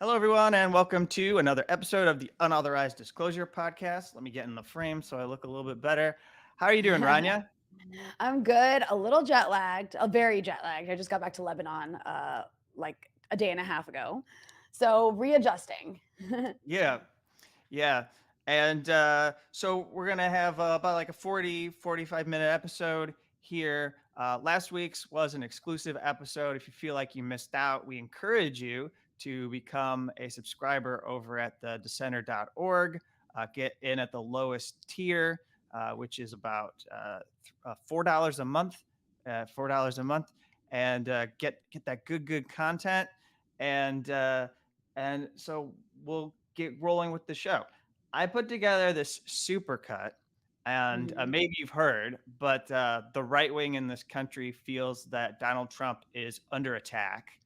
Hello, everyone, and welcome to another episode of the Unauthorized Disclosure Podcast. Let me get in the frame so I look a little bit better. How are you doing, Rania? I'm good. A little jet lagged, very jet lagged. I just got back to Lebanon like a day and a half ago. So readjusting. Yeah, yeah. And so we're going to have about like a 45-minute episode here. Last week's was an exclusive episode. If you feel like you missed out, we encourage you to become a subscriber over at the dissenter.org. Get in at the lowest tier, which is about $4 a month. $4 a month, and get that good content. And so we'll get rolling with the show. I put together this supercut, and Mhm. maybe you've heard, but the right wing in this country feels that Donald Trump is under attack.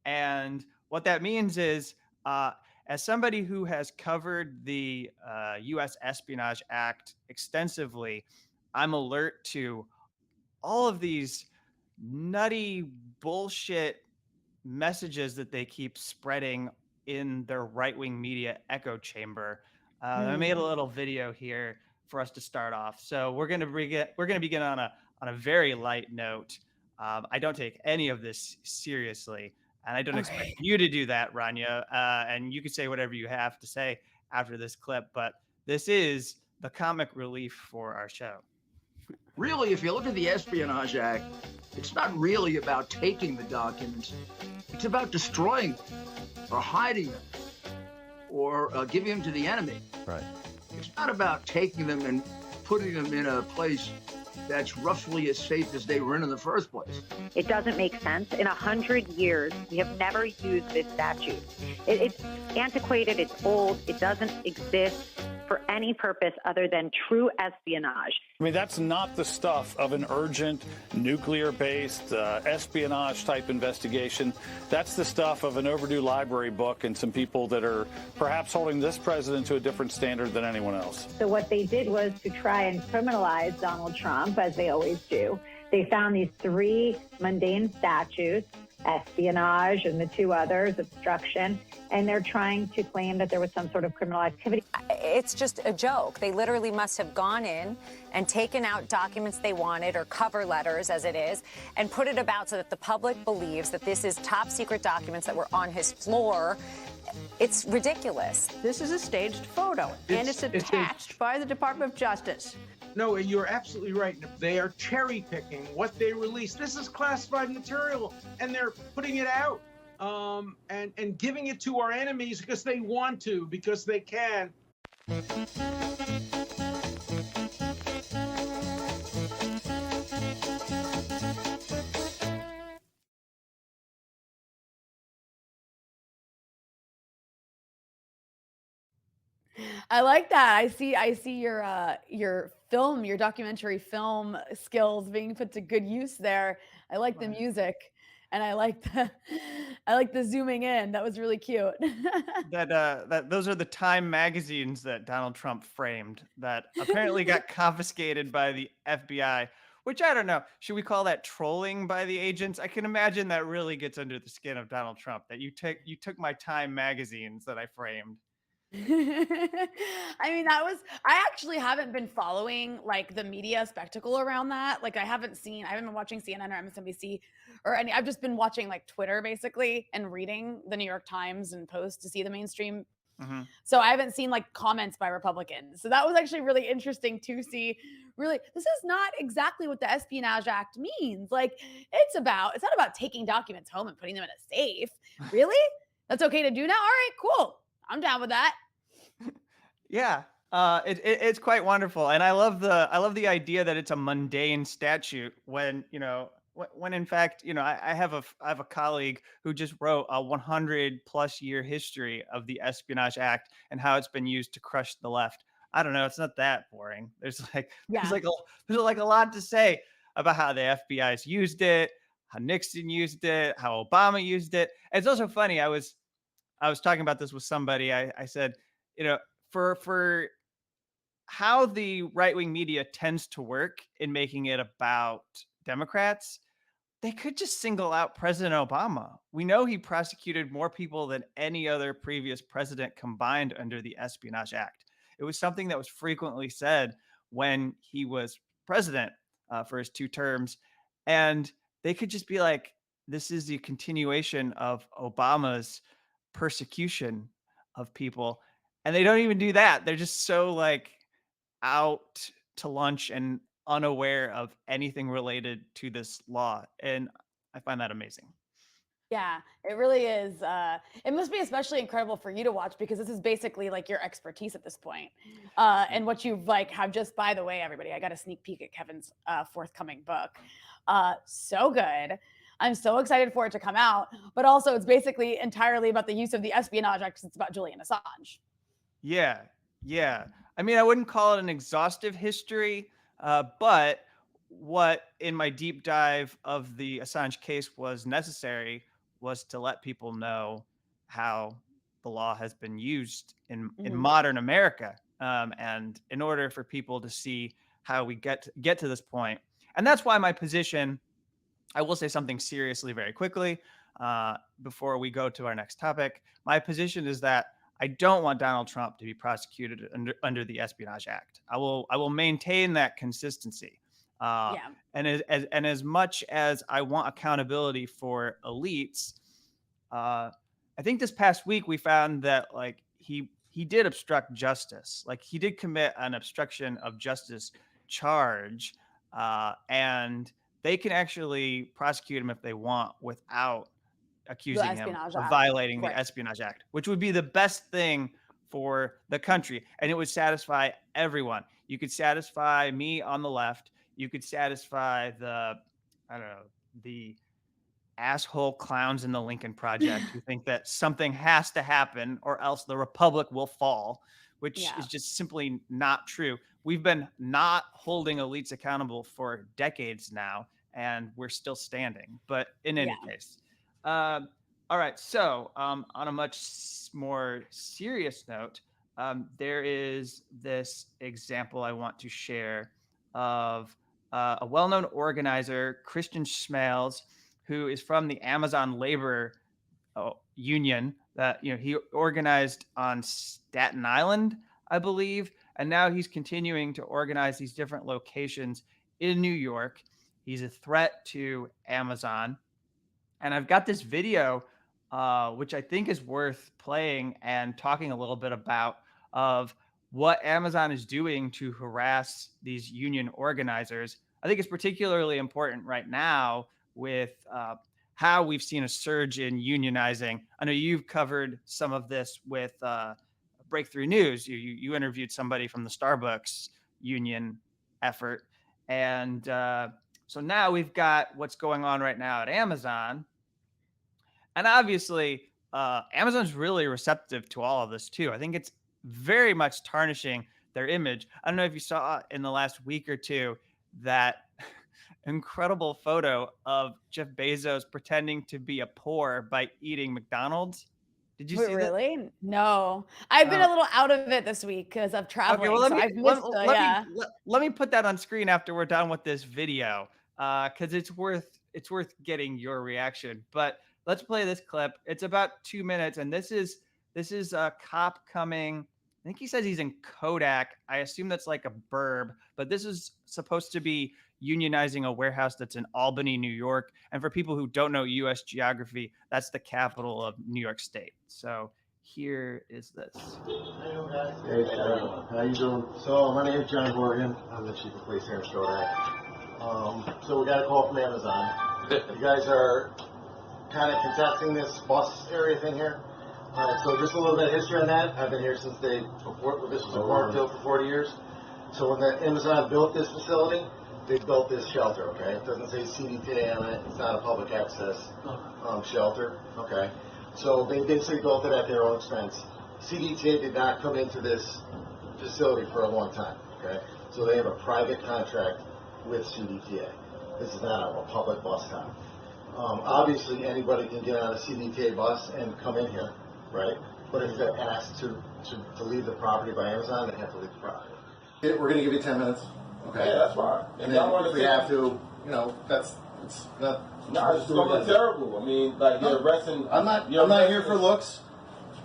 And what that means is, as somebody who has covered the U.S. Espionage Act extensively, I'm alert to all of these nutty bullshit messages that they keep spreading in their right-wing media echo chamber. I made a Hmm. little video here for us to start off. So we're gonna begin on a very light note. I don't take any of this seriously, and I don't expect Okay. you to do that, Rania. And you can say whatever you have to say after this clip, but this is the comic relief for our show. Really, if you look at the Espionage Act, it's not really about taking the documents. It's about destroying them or hiding them or giving them to the enemy. Right. It's not about taking them and putting them in a place that's roughly as safe as they were in the first place. It doesn't make sense. In 100 years, we have never used this statute. It's antiquated, it's old, it doesn't exist for any purpose other than true espionage. I mean, that's not the stuff of an urgent nuclear-based espionage-type investigation. That's the stuff of an overdue library book and some people that are perhaps holding this president to a different standard than anyone else. So what they did was to try and criminalize Donald Trump, as they always do. They found these three mundane statutes, espionage and the two others, obstruction, and they're trying to claim that there was some sort of criminal activity. It's just a joke. They literally must have gone in and taken out documents they wanted, or cover letters as it is, and put it about so that the public believes that this is top secret documents that were on his floor. It's ridiculous. This is a staged photo, and it's attached by the Department of Justice. No, you're absolutely right. They are cherry picking what they release. This is classified material, and they're putting it out and giving it to our enemies because they want to, because they can. I like that. I see your documentary film skills being put to good use there. I like the music, and I like the I like the zooming in. That was really cute. That those are the Time magazines that Donald Trump framed that apparently got confiscated by the FBI, which I don't know. Should we call that trolling by the agents? I can imagine that really gets under the skin of Donald Trump, that you took my Time magazines that I framed. I mean, I actually haven't been following like the media spectacle around that. Like I haven't been watching CNN or MSNBC or any, I've just been watching like Twitter basically and reading the New York Times and Post to see the mainstream. Mhm. So I haven't seen like comments by Republicans. So that was actually really interesting to see. Really, this is not exactly what the Espionage Act means. Like it's not about taking documents home and putting them in a safe. Really? That's okay to do now? All right, cool. I'm down with that. Yeah, it's quite wonderful, and I love the idea that it's a mundane statute when when in fact I have a colleague who just wrote a 100 plus year history of the Espionage Act and how it's been used to crush the left. I don't know, it's not that boring. There's Yeah. like a there's like a lot to say about how the FBI's used it, how Nixon used it, how Obama used it. And it's also funny. I was talking about this with somebody. I said, you know, for how the right wing media tends to work in making it about Democrats, they could just single out President Obama. We know he prosecuted more people than any other previous president combined under the Espionage Act. It was something that was frequently said when he was president for his 2 terms. And they could just be like, this is the continuation of Obama's persecution of people. And they don't even do that. They're just so like out to lunch and unaware of anything related to this law. And I find that amazing. Yeah, it really is. It must be especially incredible for you to watch because this is basically like your expertise at this point. And what you've like have just, by the way, everybody, I got a sneak peek at Kevin's forthcoming book. So good. I'm so excited for it to come out. But also, it's basically entirely about the use of the Espionage Act. It's about Julian Assange. Yeah, yeah. I mean, I wouldn't call it an exhaustive history, but what in my deep dive of the Assange case was necessary was to let people know how the law has been used in modern America, and in order for people to see how we get to this point. And that's why my position, I will say something seriously very quickly before we go to our next topic. My position is that I don't want Donald Trump to be prosecuted under the Espionage Act. I will maintain that consistency. And as much as I want accountability for elites, I think this past week we found that like he did obstruct justice. Like he did commit an obstruction of justice charge, and they can actually prosecute him if they want without accusing him of violating the Espionage Act, which would be the best thing for the country. And it would satisfy everyone. You could satisfy me on the left. You could satisfy the asshole clowns in the Lincoln Project who think that something has to happen or else the republic will fall, which is just simply not true. We've been not holding elites accountable for decades now, and we're still standing. But in any case, all right. So on a much more serious note, there is this example I want to share of a well-known organizer, Christian Schmalz, who is from the Amazon labor union that he organized on Staten Island, I believe, and now he's continuing to organize these different locations in New York. He's a threat to Amazon. And I've got this video, which I think is worth playing and talking a little bit about of what Amazon is doing to harass these union organizers. I think it's particularly important right now with how we've seen a surge in unionizing. I know you've covered some of this with Breakthrough News. You interviewed somebody from the Starbucks union effort. And so now we've got what's going on right now at Amazon. And obviously, Amazon's really receptive to all of this, too. I think it's very much tarnishing their image. I don't know if you saw in the last week or two that incredible photo of Jeff Bezos pretending to be a poor by eating McDonald's. Did you see that? Really? No. I've been a little out of it this week because of traveling. Okay, well, so I've missed let me put that on screen after we're done with this video, because it's worth getting your reaction. But let's play this clip. It's about 2 minutes, and this is a cop coming. I think he says he's in Kodak. I assume that's like a burb, but this is supposed to be unionizing a warehouse that's in Albany, New York. And for people who don't know U.S. geography, that's the capital of New York State. So here is this. Hey, how you doing? So my name is John Horgan. I'm the chief of police here in Kodak. So we got a call from Amazon. You guys are kind of contesting this bus area thing here. So just a little bit of history on that. I've been here since this was a cornfield for 40 years. So when Amazon built this facility, they built this shelter, okay? It doesn't say CDTA on it. It's not a public access shelter, okay? So they basically built it at their own expense. CDTA did not come into this facility for a long time, okay? So they have a private contract with CDTA. This is not a public bus stop. Obviously, anybody can get on a CDTA bus and come in here, right? But if they're asked to leave the property by Amazon, they have to leave the property. We're going to give you 10 minutes. Okay, yeah, that's fine. And then if we have to, that's It's not. No, it's going terrible. I mean, like you're arresting. I'm not here for looks.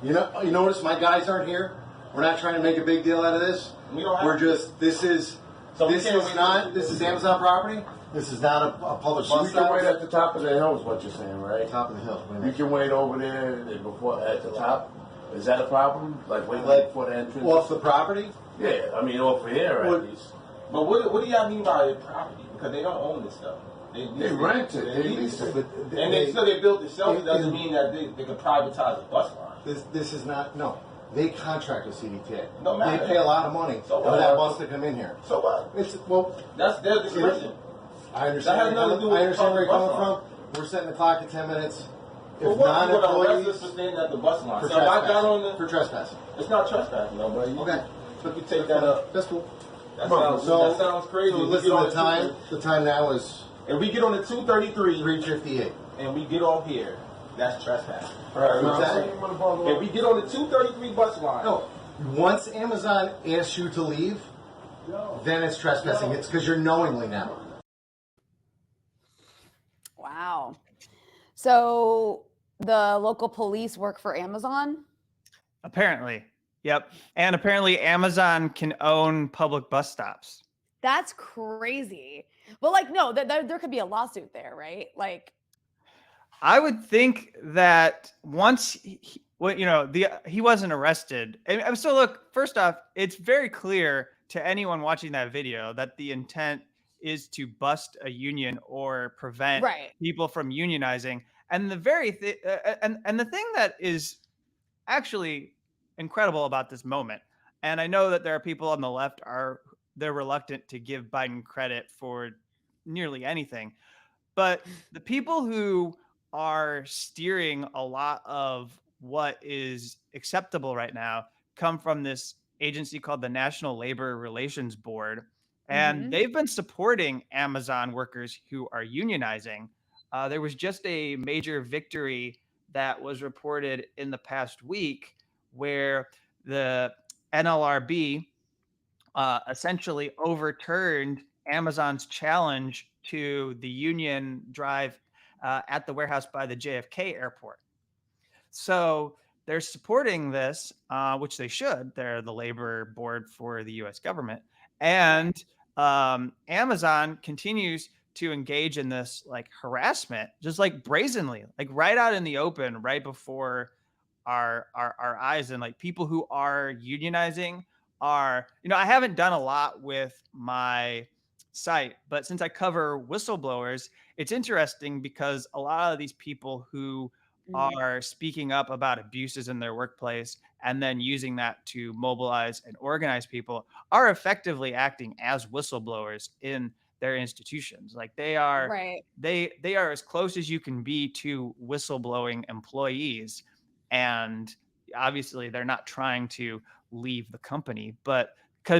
You notice my guys aren't here. We're not trying to make a big deal out of this. We're just. This is Amazon property. This is not a public So bus we can stop. wait at the top of the hill is what you're saying, right? Top of the hill. We can wait over there and before at the top. Is that a problem? Like wait before the entrance? Off the property? Yeah, I mean over here at least. But what do y'all mean by property? Because they don't own this stuff. They rent it. They lease it. And they built it themselves. It doesn't mean that they can privatize the bus line. This is not. No. They contract with CDTA. No matter. They pay a lot of money for that bus to come in here. So what? Well, that's their discretion. I understand. That has nothing to do with I understand where you're bus coming line. from. We're setting the clock at 10 minutes. Well, If what? You would non-employees arrest us for standing at the bus line. for So if I got on the, trespassing. it's not trespassing, no, but Okay. So you take that up. That's cool. That sounds crazy. So If we listen, get on the time. The time now is If we get on the 233 3:58. and we get off here, that's trespassing. What's that? If we get on the 233 bus line, No. Once Amazon asks you to leave, then it's trespassing. It's because you're knowingly now. Wow. So the local police work for Amazon? Apparently. Yep. And apparently Amazon can own public bus stops. That's crazy. But like, no, there could be a lawsuit there, right? Like, I would think that once he wasn't arrested. And so look, first off, it's very clear to anyone watching that video that the intent is to bust a union or prevent people from unionizing. And the and the thing that is actually incredible about this moment, and I know that there are people on the left they're reluctant to give Biden credit for nearly anything, but the people who are steering a lot of what is acceptable right now come from this agency called the National Labor Relations Board. And they've been supporting Amazon workers who are unionizing. There was just a major victory that was reported in the past week where the NLRB essentially overturned Amazon's challenge to the union drive at the warehouse by the JFK airport. So they're supporting this, which they should. They're the labor board for the U.S. government. And Amazon continues to engage in this like harassment, just like brazenly, like right out in the open, right before our eyes. And like people who are unionizing are, I haven't done a lot with my site, but since I cover whistleblowers, it's interesting because a lot of these people who are speaking up about abuses in their workplace and then using that to mobilize and organize people are effectively acting as whistleblowers in their institutions. Like they are they are as close as you can be to whistleblowing employees, and obviously they're not trying to leave the company, but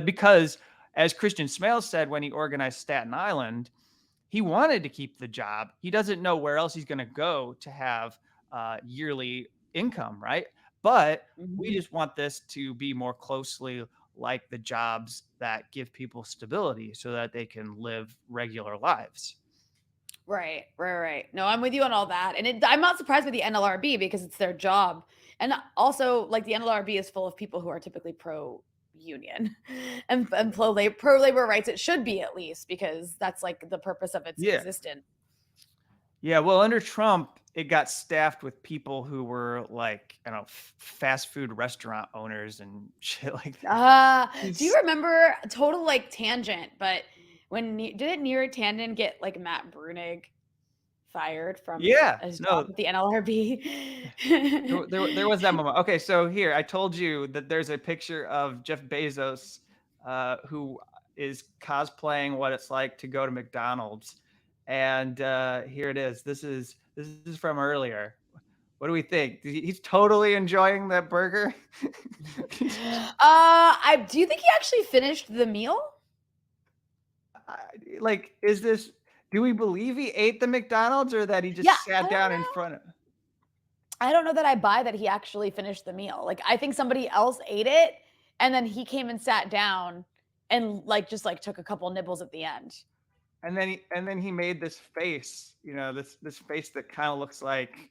because as Christian Smale said when he organized Staten Island, he wanted to keep the job. He doesn't know where else he's going to go to have yearly income, right? But we just want this to be more closely like the jobs that give people stability so that they can live regular lives. Right. No, I'm with you on all that. And I'm not surprised by the NLRB because it's their job. And also, like, the NLRB is full of people who are typically pro-union and pro-labor rights. It should be, at least, because that's, like, the purpose of its existence. Yeah, well, under Trump, it got staffed with people who were like, fast food restaurant owners and shit like that. Do you remember, total like tangent, but didn't Neera Tanden get like Matt Brunig fired from his job with the NLRB? there was that moment. Okay, so here, I told you that there's a picture of Jeff Bezos who is cosplaying what it's like to go to McDonald's. And here it is. This is from earlier. What do we think? He's totally enjoying that burger. Do you think he actually finished the meal? Do we believe he ate the McDonald's or that he just sat down in front of? I don't know that I buy that he actually finished the meal. Like, I think somebody else ate it and then he came and sat down and just took a couple nibbles at the end. and then he made this face, this face that kind of looks like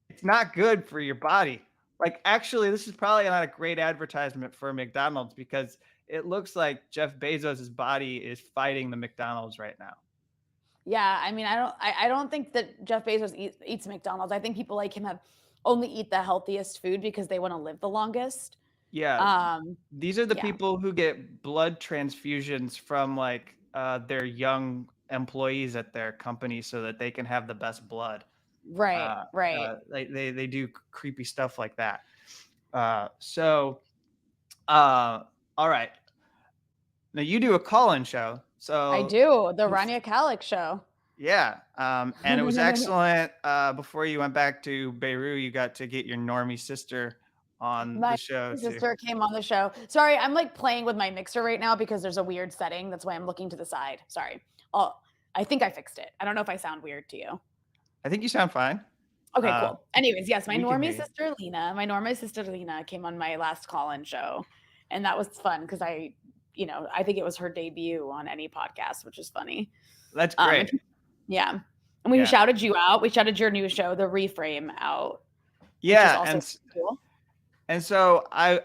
it's not good for your body. Like, actually, this is probably not a great advertisement for McDonald's because it looks like Jeff Bezos's body is fighting the McDonald's right now. Yeah, I mean, I don't think that Jeff Bezos eats McDonald's. I think people like him have only eat the healthiest food because they want to live the longest. Yeah, these are the Yeah. people who get blood transfusions from like their young employees at their company so that they can have the best blood. Right, right. They do creepy stuff like that. All right. Now you do a call-in show, so I do the Rania Khalek show. Yeah, and it was excellent. Before you went back to Beirut, you got to get your normie sister on My the show too. sister came on the show. Sorry, I'm like playing with my mixer right now because there's a weird setting. That's why I'm looking to the side. Sorry. Oh, I think I fixed it. I don't know if I sound weird to you. I think you sound fine. Okay, cool. Anyways, yes, my we can hear normie sister Lena came on my last call-in show, and that was fun because I think it was her debut on any podcast, which is funny. That's great. Yeah. And we shouted you out. We shouted your new show, The Reframe, out. Yeah, which is also cool. And so I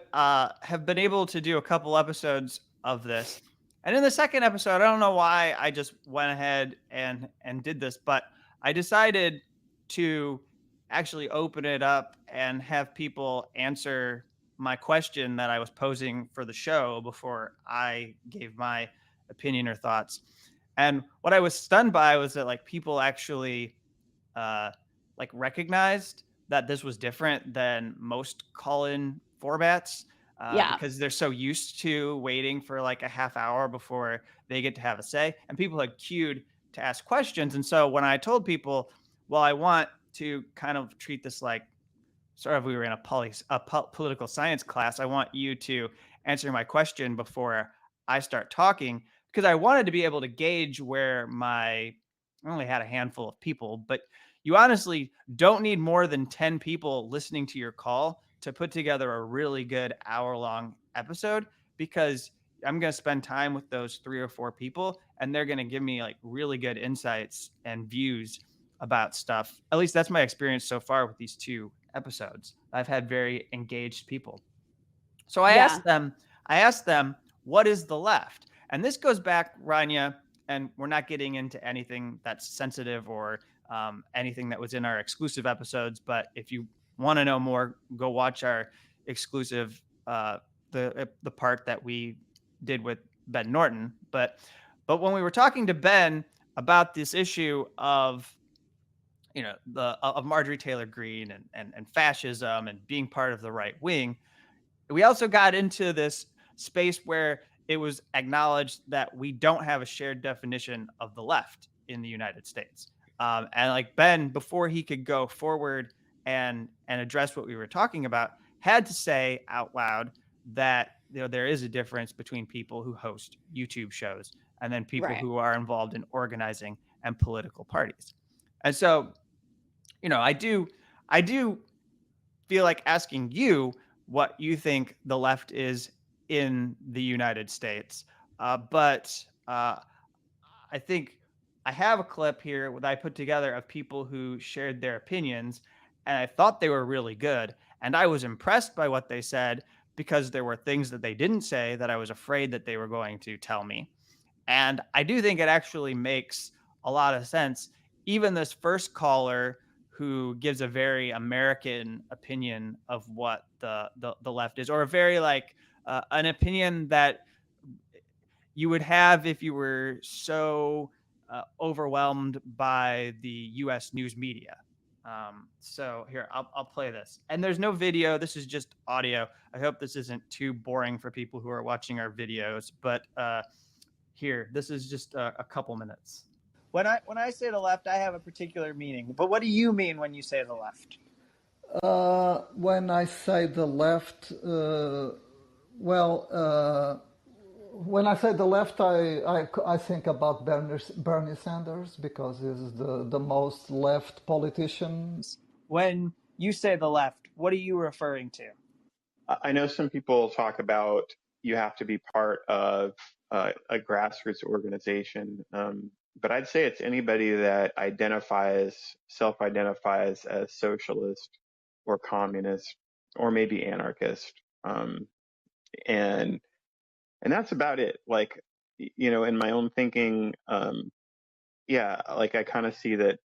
have been able to do a couple episodes of this. And in the second episode, I don't know why I just went ahead and did this, but I decided to actually open it up and have people answer my question that I was posing for the show before I gave my opinion or thoughts. And what I was stunned by was that like people actually like recognized that this was different than most call-in formats because they're so used to waiting for like a half hour before they get to have a say. And people had queued to ask questions. And so when I told people, well, I want to kind of treat this like sort of we were in a political science class, I want you to answer my question before I start talking because I wanted to be able to gauge where I only had a handful of people, but you honestly don't need more than 10 people listening to your call to put together a really good hour-long episode because I'm going to spend time with those 3 or 4 people and they're going to give me like really good insights and views about stuff. At least that's my experience so far with these 2 episodes. I've had very engaged people. So I asked them, what is the left? And this goes back, Rania, and we're not getting into anything that's sensitive or anything that was in our exclusive episodes. But if you want to know more, go watch our exclusive, the part that we did with Ben Norton. But when we were talking to Ben about this issue of of Marjorie Taylor Greene and fascism and being part of the right wing, we also got into this space where it was acknowledged that we don't have a shared definition of the left in the United States. And like Ben, before he could go forward and address what we were talking about, had to say out loud that there is a difference between people who host YouTube shows and then people who are involved in organizing and political parties. And so, I do feel like asking you what you think the left is in the United States. But I think I have a clip here that I put together of people who shared their opinions, and I thought they were really good. And I was impressed by what they said because there were things that they didn't say that I was afraid that they were going to tell me. And I do think it actually makes a lot of sense. Even this first caller who gives a very American opinion of what the left is, or a very like an opinion that you would have if you were so overwhelmed by the U.S. news media. So here, I'll play this. And there's no video. This is just audio. I hope this isn't too boring for people who are watching our videos. But here, this is just a couple minutes. When I say the left, I have a particular meaning. But what do you mean when you say the left? When I say the left, when I say the left, I think about Bernie Sanders because he's the most left politician. When you say the left, what are you referring to? I know some people talk about you have to be part of a grassroots organization. But I'd say it's anybody that self-identifies as socialist or communist or maybe anarchist. And that's about it. Like, in my own thinking, like I kind of see that,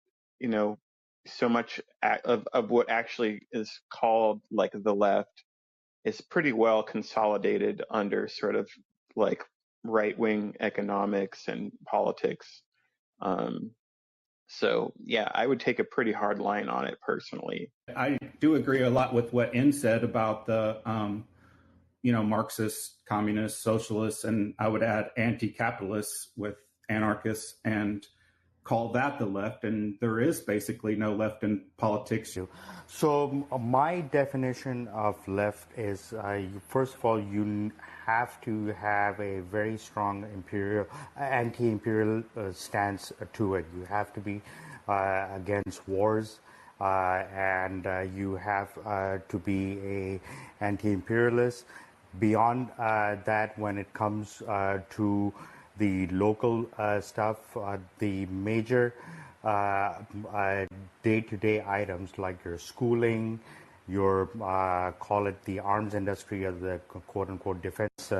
so much of what actually is called like the left is pretty well consolidated under sort of like right-wing economics and politics. So yeah, I would take a pretty hard line on it personally. I do agree a lot with what N said about the, Marxist, communist, socialists, and I would add anti-capitalists with anarchists and call that the left. And there is basically no left in politics. So my definition of left is, first of all, you have to have a very strong anti-imperial stance to it. You have to be against wars, and you have to be a anti-imperialist. Beyond that, when it comes to the local stuff, the major day-to-day items like your schooling, your call it the arms industry or the quote-unquote defense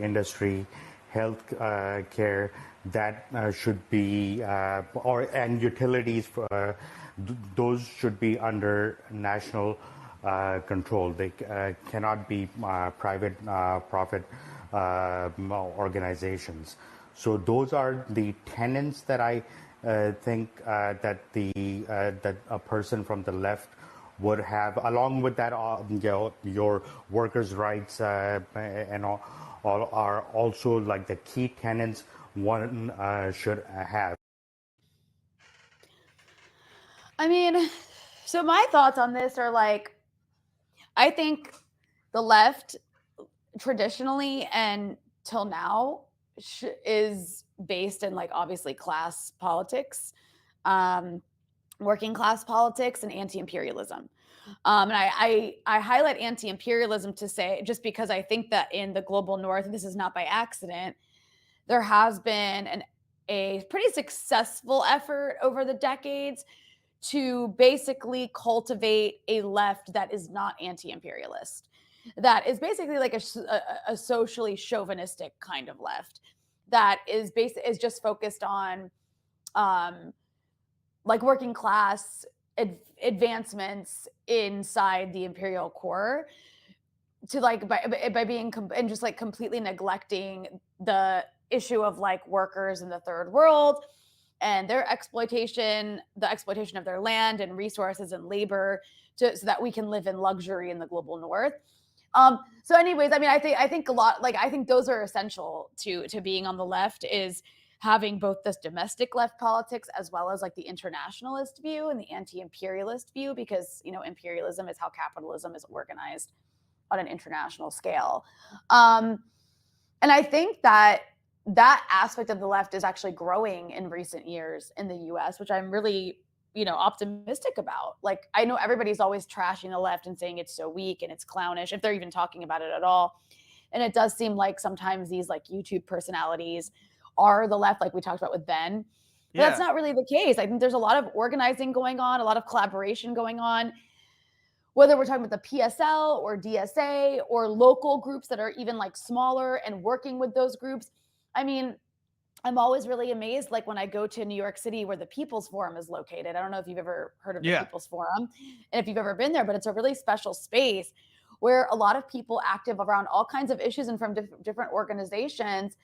industry, health care, that should be, and utilities, those should be under national control. They cannot be private profit organizations. So those are the tenets that I think that that a person from the left would have. Along with that, your workers' rights and all are also like the key tenets one should have. I mean, so my thoughts on this are like, I think the left traditionally and till now is based in like obviously class politics, working class politics, and anti-imperialism. And I highlight anti-imperialism to say, just because I think that in the global north, this is not by accident, there has been a pretty successful effort over the decades to basically cultivate a left that is not anti-imperialist, that is basically like a socially chauvinistic kind of left that is just focused on like working class advancements inside the imperial core, to like by being and just like completely neglecting the issue of like workers in the third world and their exploitation, the exploitation of their land and resources and labor, so that we can live in luxury in the global north. So anyways, I mean, I think a lot, like, I think those are essential to being on the left, is having both this domestic left politics as well as like the internationalist view and the anti-imperialist view, because, imperialism is how capitalism is organized on an international scale. And I think that aspect of the left is actually growing in recent years in the US, which I'm really, optimistic about. Like, I know everybody's always trashing the left and saying it's so weak and it's clownish, if they're even talking about it at all. And it does seem like sometimes these like YouTube personalities are the left, like we talked about with Ben. But that's not really the case. I think there's a lot of organizing going on, a lot of collaboration going on, whether we're talking about the PSL or DSA or local groups that are even like smaller and working with those groups. I mean, I'm always really amazed, like when I go to New York City where the People's Forum is located. I don't know if you've ever heard of the People's Forum and if you've ever been there, but it's a really special space where a lot of people active around all kinds of issues and from different organizations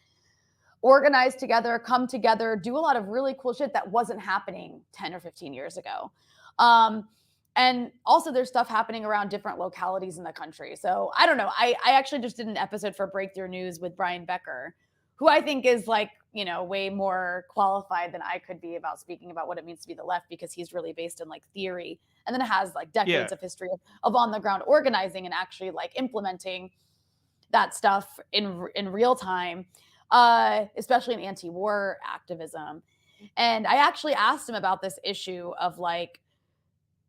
organize together, come together, do a lot of really cool shit that wasn't happening 10 or 15 years ago. And also there's stuff happening around different localities in the country. So I don't know. I actually just did an episode for Breakthrough News with Brian Becker, who I think is like, way more qualified than I could be about speaking about what it means to be the left, because he's really based in like theory. And then it has like decades of history of on the ground organizing and actually like implementing that stuff in real time, especially in anti-war activism. And I actually asked him about this issue of like,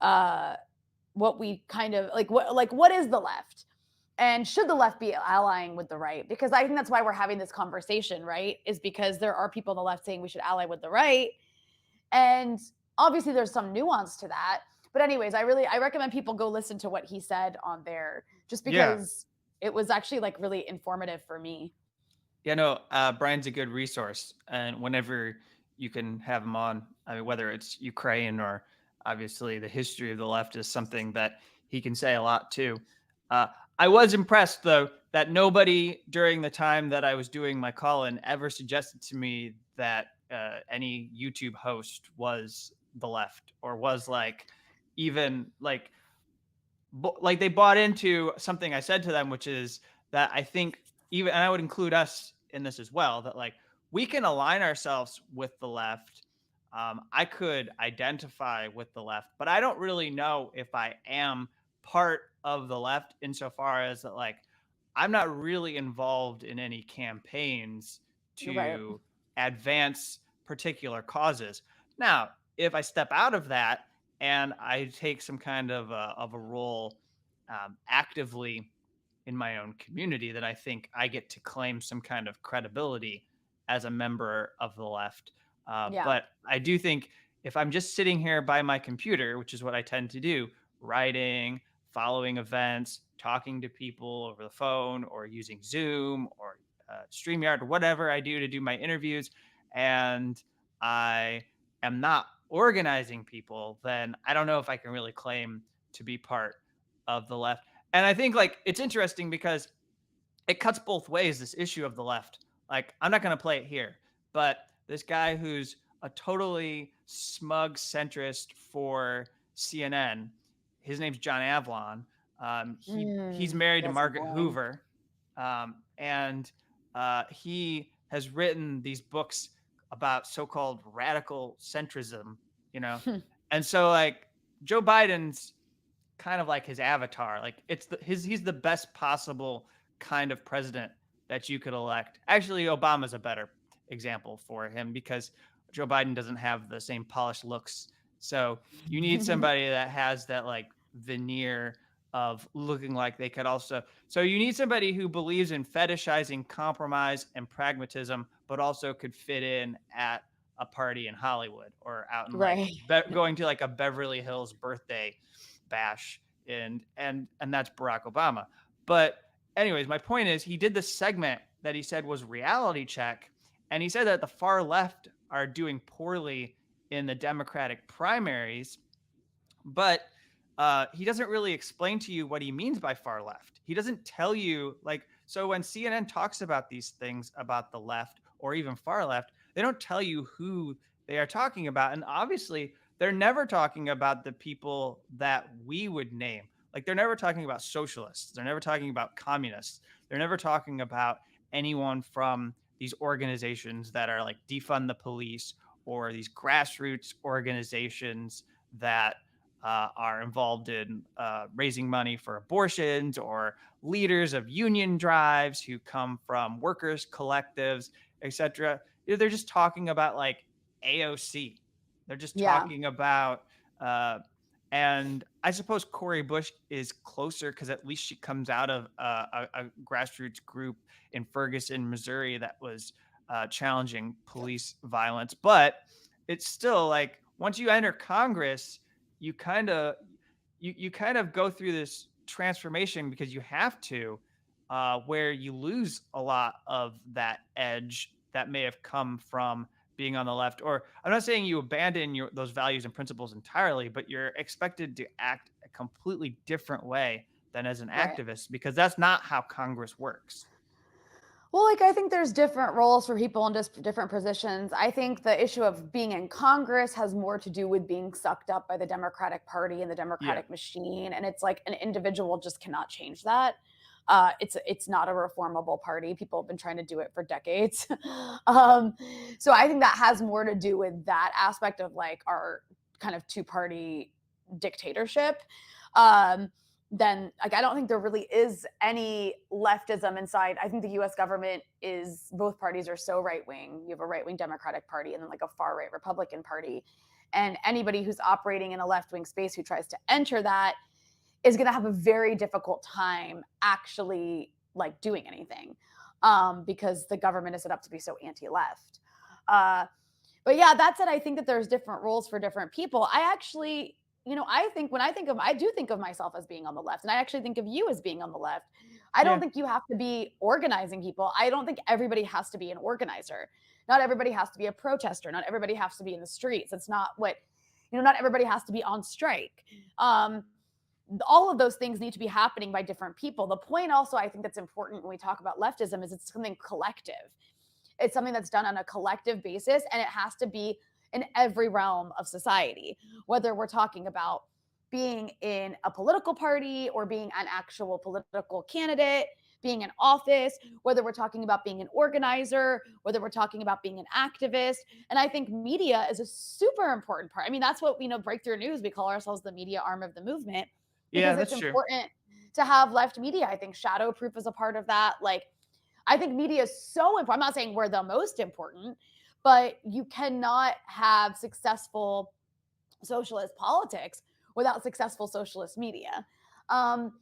what we kind of like, what is the left? And should the left be allying with the right? Because I think that's why we're having this conversation, right? Is because there are people on the left saying we should ally with the right. And obviously there's some nuance to that. But anyways, I recommend people go listen to what he said on there, just because it was actually like really informative for me. Yeah, no, Brian's a good resource, and whenever you can have him on, I mean, whether it's Ukraine or obviously the history of the left is something that he can say a lot too. Uh, I was impressed though that nobody during the time that I was doing my call-in ever suggested to me that any YouTube host was the left or was like even like they bought into something I said to them, which is that I think even, and I would include us in this as well, that like we can align ourselves with the left. I could identify with the left, but I don't really know if I am part of the left insofar as that, like, I'm not really involved in any campaigns to advance particular causes. Now, if I step out of that and I take some kind of a role actively in my own community, that I think I get to claim some kind of credibility as a member of the left. But I do think if I'm just sitting here by my computer, which is what I tend to do, writing, following events, talking to people over the phone or using Zoom or StreamYard or whatever I do to do my interviews, and I am not organizing people, then I don't know if I can really claim to be part of the left. And I think like it's interesting because it cuts both ways, this issue of the left. Like, I'm not going to play it here, but this guy who's a totally smug centrist for CNN, his name's John Avlon. He's married to Margaret Hoover. And he has written these books about so-called radical centrism, you know? And so like Joe Biden's kind of like his avatar. Like he's the best possible kind of president that you could elect. Actually, Obama's a better example for him because Joe Biden doesn't have the same polished looks. So you need somebody that has that like veneer of looking like they could also. So you need somebody who believes in fetishizing compromise and pragmatism, but also could fit in at a party in Hollywood or out in like going to like a Beverly Hills birthday bash, and that's Barack Obama. But anyways, my point is he did this segment that he said was reality check, and he said that the far left are doing poorly in the Democratic primaries, but he doesn't really explain to you what he means by far left. He doesn't tell you, like, so when CNN talks about these things about the left or even far left, they don't tell you who they are talking about. And obviously they're never talking about the people that we would name. Like, they're never talking about socialists. They're never talking about communists. They're never talking about anyone from these organizations that are like defund the police or these grassroots organizations that are involved in raising money for abortions, or leaders of union drives who come from workers collectives, etc. They're just talking about like AOC. They're just talking about and I suppose Cori Bush is closer because at least she comes out of a grassroots group in Ferguson, Missouri that was challenging police violence. But it's still like once you enter Congress, you kind of go through this transformation because you have to, where you lose a lot of that edge that may have come from being on the left. Or I'm not saying you abandon those values and principles entirely, but you're expected to act a completely different way than as an activist, because that's not how Congress works. Well, like, I think there's different roles for people in just different positions. I think the issue of being in Congress has more to do with being sucked up by the Democratic Party and the Democratic machine. And it's like an individual just cannot change that. It's not a reformable party. People have been trying to do it for decades. So I think that has more to do with that aspect of like our kind of two-party dictatorship. Then like I don't think there really is any leftism inside. I think the US government is, both parties are so right-wing. You have a right-wing Democratic Party and then like a far-right Republican Party. And anybody who's operating in a left-wing space who tries to enter that is going to have a very difficult time actually like doing anything, because the government is set up to be so anti-left. But yeah, that said, I think that there's different roles for different people. I actually, I think when I do think of myself as being on the left, and I actually think of you as being on the left. I don't Yeah. think you have to be organizing people. I don't think everybody has to be an organizer. Not everybody has to be a protester. Not everybody has to be in the streets. It's not what, not everybody has to be on strike. All of those things need to be happening by different people. The point also, I think that's important when we talk about leftism is it's something collective. It's something that's done on a collective basis, and it has to be in every realm of society, whether we're talking about being in a political party or being an actual political candidate, being in office, whether we're talking about being an organizer, whether we're talking about being an activist. And I think media is a super important part. I mean, that's what, Breakthrough News, we call ourselves the media arm of the movement, Yeah, because it's that's true. important to have left media. I think Shadowproof is a part of that. Like, I think media is so important. I'm not saying we're the most important, but you cannot have successful socialist politics without successful socialist media. And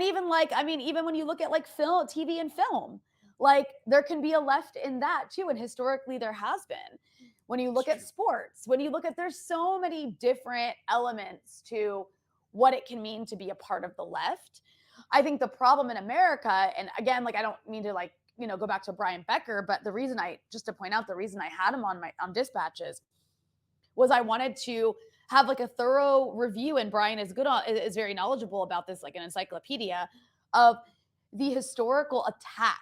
even even when you look at like film, TV and film, like there can be a left in that too. And historically there has been. When you look at sports, when you look at, there's so many different elements to what it can mean to be a part of the left. I think the problem in America, and again, like I don't mean to like, go back to Brian Becker, but the reason just to point out, the reason I had him on Dispatches was I wanted to have like a thorough review, and Brian is very knowledgeable about this, like an encyclopedia of the historical attack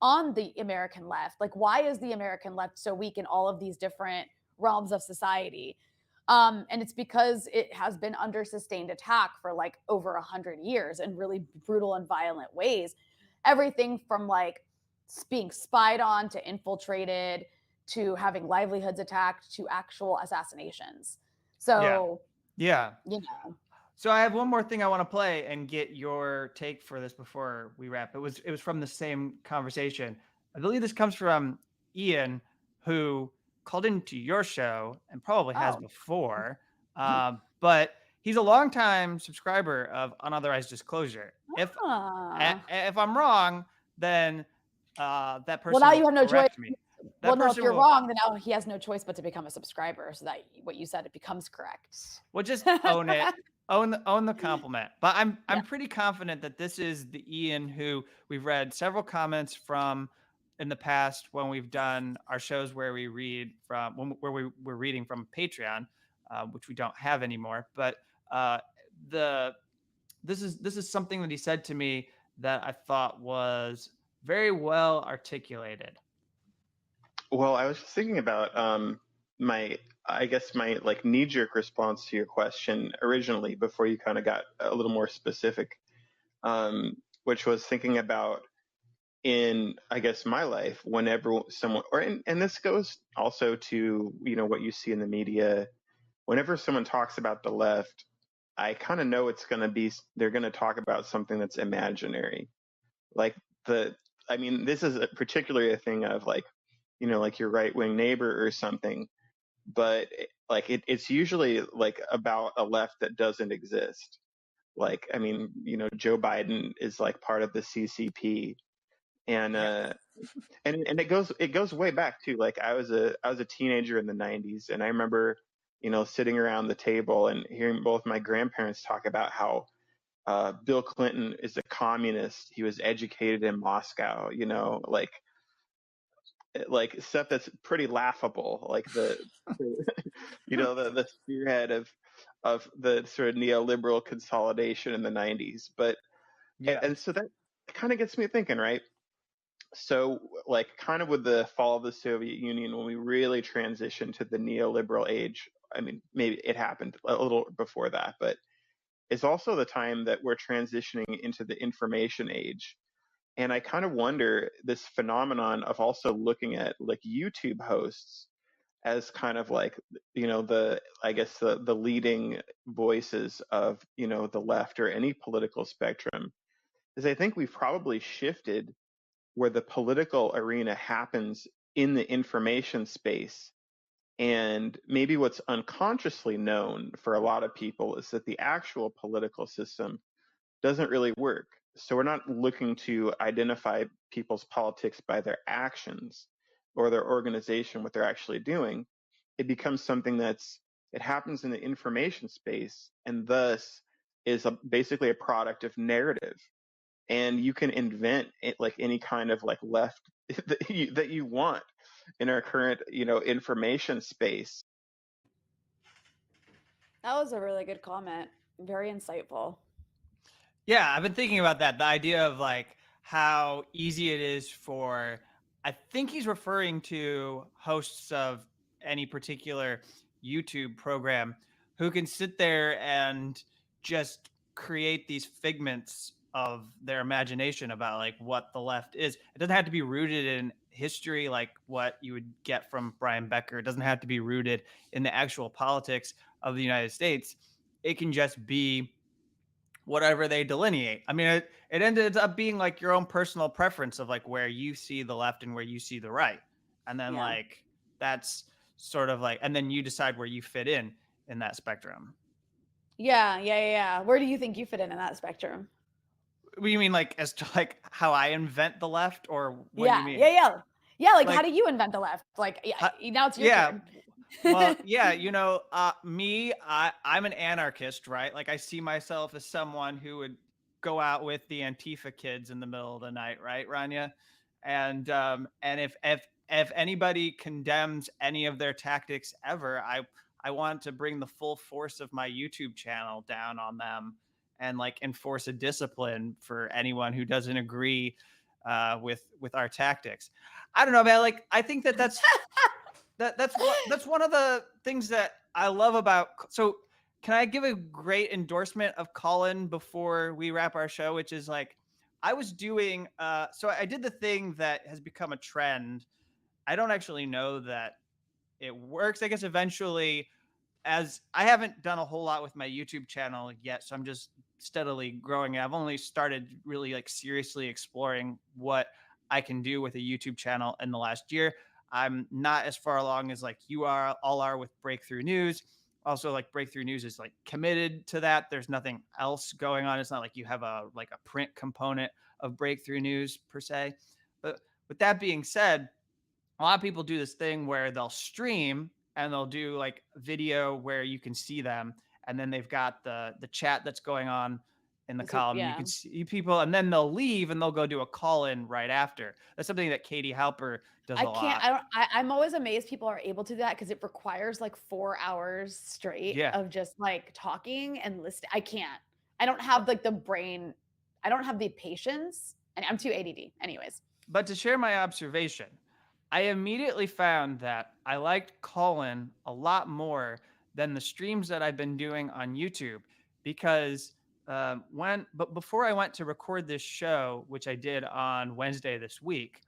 on the American left. Like, why is the American left so weak in all of these different realms of society? And it's because it has been under sustained attack for like over 100 years in really brutal and violent ways. Everything from like being spied on to infiltrated to having livelihoods attacked to actual assassinations. So, Yeah. you know. So I have one more thing I want to play and get your take for this before we wrap. It was from the same conversation. I believe this comes from Ian, who called into your show and probably has Oh. before. But he's a longtime subscriber of Unauthorized Disclosure. If I'm wrong, then that person Well, now will you have no choice. correct me. That Well, no, if person you're will- wrong, then now he has no choice but to become a subscriber, so that what you said, it becomes correct. Well, just own it. Own the compliment. But I'm pretty confident that this is the Ian who we've read several comments from in the past when we've done our shows where we read from where we were reading from Patreon, which we don't have anymore. But this is something that he said to me that I thought was very well articulated. Well, I was just thinking about my like knee-jerk response to your question originally before you kind of got a little more specific, which was thinking about in, I guess, my life, whenever someone, and this goes also to, what you see in the media, whenever someone talks about the left, I kind of know they're going to talk about something that's imaginary. Like this is particularly a thing of like, like your right-wing neighbor or something, but like it's usually like about a left that doesn't exist. Like, Joe Biden is like part of the CCP, and and it goes way back too. Like I was a teenager in the 90s, and I remember, sitting around the table and hearing both my grandparents talk about how Bill Clinton is a communist. He was educated in Moscow, like stuff that's pretty laughable, like the the spearhead of the sort of neoliberal consolidation in the 90s. But and so that kind of gets me thinking, right? So like kind of with the fall of the Soviet Union, when we really transitioned to the neoliberal age, maybe it happened a little before that, but it's also the time that we're transitioning into the information age. And I kind of wonder this phenomenon of also looking at like YouTube hosts as kind of like, the leading voices of, the left or any political spectrum, is I think we've probably shifted where the political arena happens in the information space And maybe what's unconsciously known for a lot of people is that the actual political system doesn't really work. So we're not looking to identify people's politics by their actions or their organization, what they're actually doing. It becomes something it happens in the information space, and thus is basically a product of narrative. And you can invent it like any kind of like left that you want in our current, information space. That was a really good comment. Very insightful. Yeah, I've been thinking about that. The idea of like how easy it is for, I think he's referring to hosts of any particular YouTube program who can sit there and just create these figments of their imagination about like what the left is. It doesn't have to be rooted in history like what you would get from Brian Becker. It doesn't have to be rooted in the actual politics of the United States. It can just be whatever they delineate. I mean, it ended up being like your own personal preference of like where you see the left and where you see the right. And then like that's sort of like, and then you decide where you fit in that spectrum. Yeah. Where do you think you fit in that spectrum? What do you mean, like as to like how I invent the left, or what do you mean? Yeah. Like how do you invent the left? Like now it's your turn. Well, yeah, me, I'm an anarchist, right? Like I see myself as someone who would go out with the Antifa kids in the middle of the night, right, Rania? And if anybody condemns any of their tactics ever, I want to bring the full force of my YouTube channel down on them and like enforce a discipline for anyone who doesn't agree with our tactics. I don't know, man. Like I think that's that's one of the things that I love about. So can I give a great endorsement of Callin before we wrap our show, which is like I was doing so I did the thing that has become a trend. I don't actually know that it works. I guess eventually, as I haven't done a whole lot with my YouTube channel yet, so I'm just steadily growing. I've only started really like seriously exploring what I can do with a YouTube channel in the last year. I'm not as far along as like you all are with Breakthrough News. Also, like Breakthrough News is like committed to that. There's nothing else going on. It's not like you have a print component of Breakthrough News per se. But with that being said, a lot of people do this thing where they'll stream and they'll do like video where you can see them, and then they've got the chat that's going on in the column. You can see people, and then they'll leave and they'll go do a call in right after. That's something that Katie Halper does a lot. I'm always amazed people are able to do that because it requires like 4 hours straight of just like talking and listening. I don't have like the brain. I don't have the patience, and I'm too ADD anyways. But to share my observation, I immediately found that I liked Callin a lot more than the streams that I've been doing on YouTube, because before I went to record this show, which I did on Wednesday this week,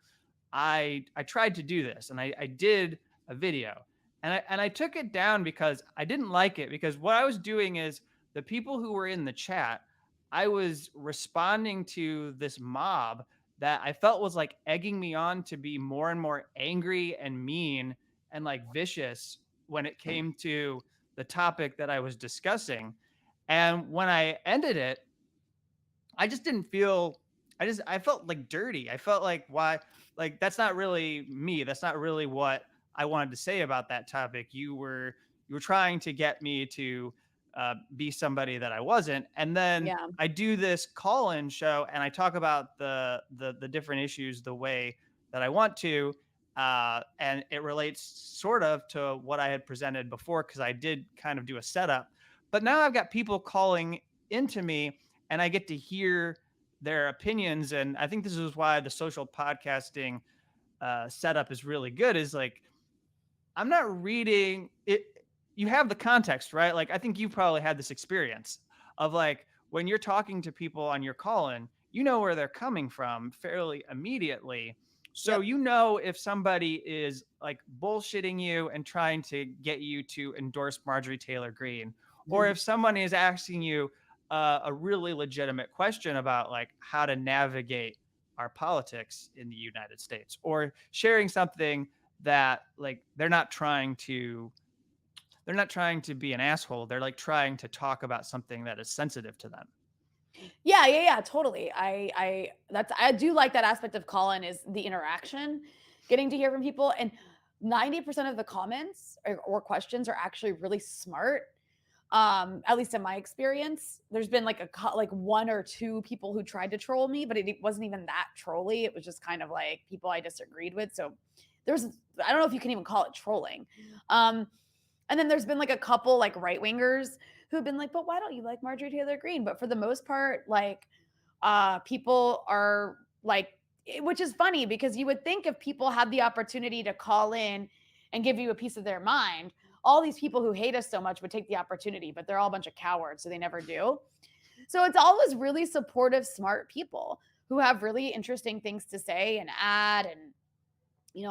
I tried to do this, and I did a video, and I took it down because I didn't like it, because what I was doing is the people who were in the chat, I was responding to this mob that I felt was like egging me on to be more and more angry and mean and like vicious when it came to the topic that I was discussing. And when I ended it, I just didn't feel, I felt like dirty. I felt like, why? Like, that's not really me. That's not really what I wanted to say about that topic. You were trying to get me to be somebody that I wasn't. And then I do this call-in show and I talk about the different issues the way that I want to. And it relates sort of to what I had presented before, because I did kind of do a setup. But now I've got people calling into me and I get to hear their opinions. And I think this is why the social podcasting setup is really good, is like, I'm not reading it. You have the context, right? Like, I think you've probably had this experience of like, when you're talking to people on your call-in, you know where they're coming from fairly immediately. So you know if somebody is like bullshitting you and trying to get you to endorse Marjorie Taylor Greene, or if someone is asking you a really legitimate question about like how to navigate our politics in the United States, or sharing something that like they're not trying to be an asshole. They're like trying to talk about something that is sensitive to them. Yeah, totally. I do like that aspect of Callin is the interaction, getting to hear from people, and 90% of the comments or questions are actually really smart. At least in my experience, there's been like like one or two people who tried to troll me, but it wasn't even that trolly. It was just kind of like people I disagreed with. So I don't know if you can even call it trolling. And then there's been like a couple like right wingers who've been like, but why don't you like Marjorie Taylor Greene? But for the most part, like people are like, which is funny because you would think if people had the opportunity to call in and give you a piece of their mind, all these people who hate us so much would take the opportunity, but they're all a bunch of cowards, so they never do. So it's always really supportive, smart people who have really interesting things to say and add. And,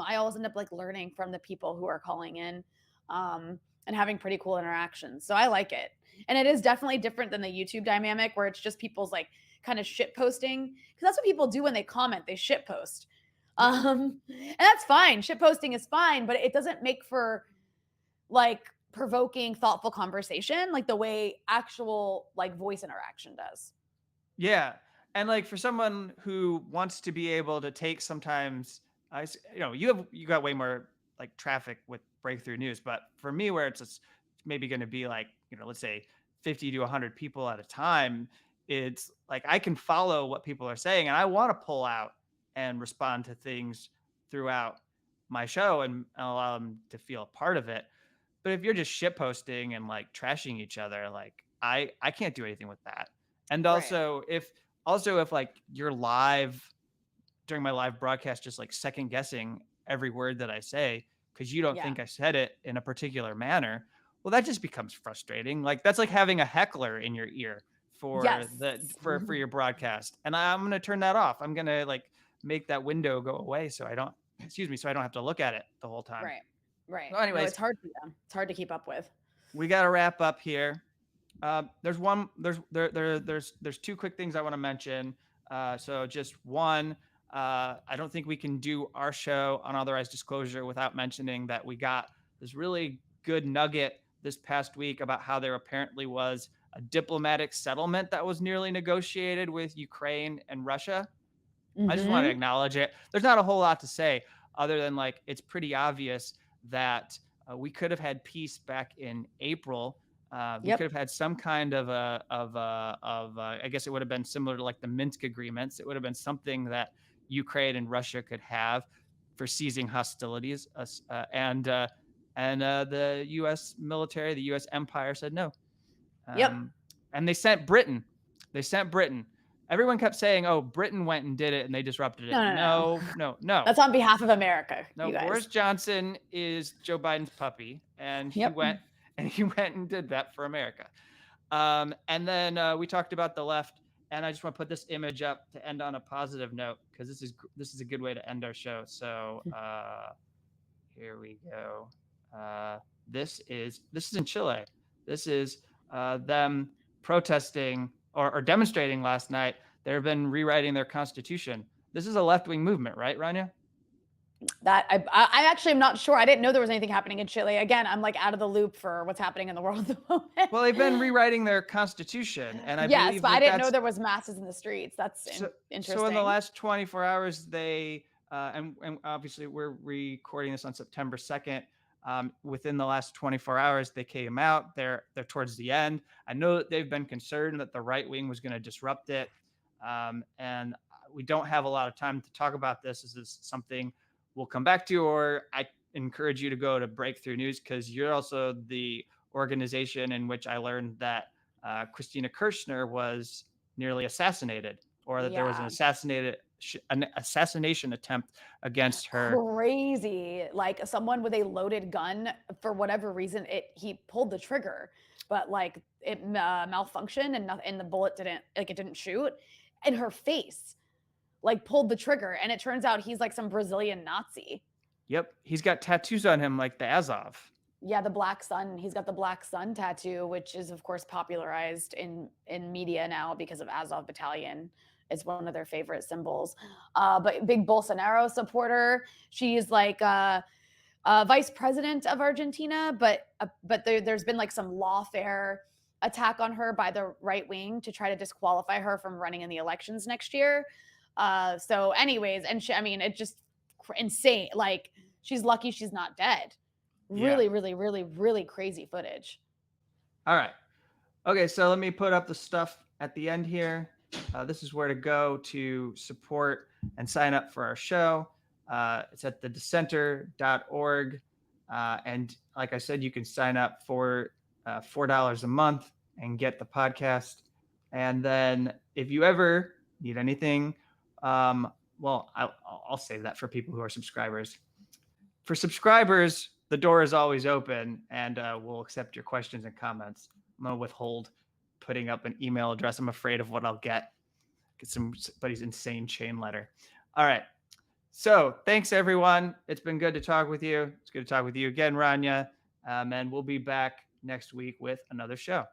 I always end up like learning from the people who are calling in and having pretty cool interactions. So I like it. And it is definitely different than the YouTube dynamic where it's just people's like kind of shit posting. Because that's what people do when they comment, they shit post. And that's fine. Shit posting is fine, but it doesn't make for like provoking, thoughtful conversation like the way actual like voice interaction does. Yeah. And like for someone who wants to be able to take sometimes, you got way more like traffic with breakthrough news, but for me where it's maybe going to be like, let's say 50 to 100 people at a time, it's like I can follow what people are saying and I want to pull out and respond to things throughout my show and allow them to feel a part of it. But if you're just shit posting and like trashing each other, like I can't do anything with that. And also if like you're live during my live broadcast, just like second guessing every word that I say, because you don't think I said it in a particular manner, well, that just becomes frustrating. Like that's like having a heckler in your ear for for your broadcast. And I'm going to turn that off. I'm going to like make that window go away so I don't have to look at it the whole time. Right. So anyways, it's hard for them. It's hard to keep up with. We got to wrap up here. There's two quick things I want to mention. So just one, I don't think we can do our show Unauthorized Disclosure without mentioning that we got this really good nugget this past week about how there apparently was a diplomatic settlement that was nearly negotiated with Ukraine and Russia. I just want to acknowledge it. There's not a whole lot to say other than like it's pretty obvious that we could have had peace back in April. We could have had some kind of I guess it would have been similar to like the Minsk agreements. It would have been something that Ukraine and Russia could have for ceasing hostilities. And the U.S. military, the U.S. empire said no. And they sent Britain. Everyone kept saying, "Oh, Britain went and did it, and they disrupted it." No. That's on behalf of America. No, Boris Johnson is Joe Biden's puppy, and he went and did that for America. And then we talked about the left, and I just want to put this image up to end on a positive note because this is a good way to end our show. So here we go. This is in Chile. This is them protesting or demonstrating last night. They've been rewriting their constitution. This is a left-wing movement, right, Rania? That I actually am not sure. I didn't know there was anything happening in Chile. Again, I'm like out of the loop for what's happening in the world at the moment. Well, they've been rewriting their constitution, and I believe but I didn't know there was masses in the streets. That's interesting. So in the last 24 hours, they and obviously we're recording this on September 2nd. Within the last 24 hours, they came out. They're towards the end. I know that they've been concerned that the right wing was going to disrupt it, and we don't have a lot of time to talk about this. This is something we'll come back to, or I encourage you to go to Breakthrough News because you're also the organization in which I learned that Christina Kirchner was nearly assassinated, or that there was an assassination attempt against her. Crazy. Like someone with a loaded gun, for whatever reason, he pulled the trigger, but like it malfunctioned and the bullet didn't shoot, and her face like pulled the trigger, and it turns out he's like some Brazilian Nazi. Yep, he's got tattoos on him like the Azov. Yeah, the Black Sun. He's got the Black Sun tattoo, which is of course popularized in media now because of Azov Battalion. It's one of their favorite symbols. But big Bolsonaro supporter. She's like vice president of Argentina, but there's been like some lawfare attack on her by the right wing to try to disqualify her from running in the elections next year. So anyways, and it's just insane. Like, she's lucky she's not dead. Really, really, really, really crazy footage. All right. Okay, so let me put up the stuff at the end here. This is where to go to support and sign up for our show. It's at thedissenter.org. And like I said, you can sign up for $4 a month and get the podcast. And then if you ever need anything, well, I'll save that for people who are subscribers. For subscribers, the door is always open, and we'll accept your questions and comments. I'm going to withhold putting up an email address. I'm afraid of what I'll get. Get somebody's insane chain letter. All right. So thanks, everyone. It's been good to talk with you. It's good to talk with you again, Rania. And we'll be back next week with another show.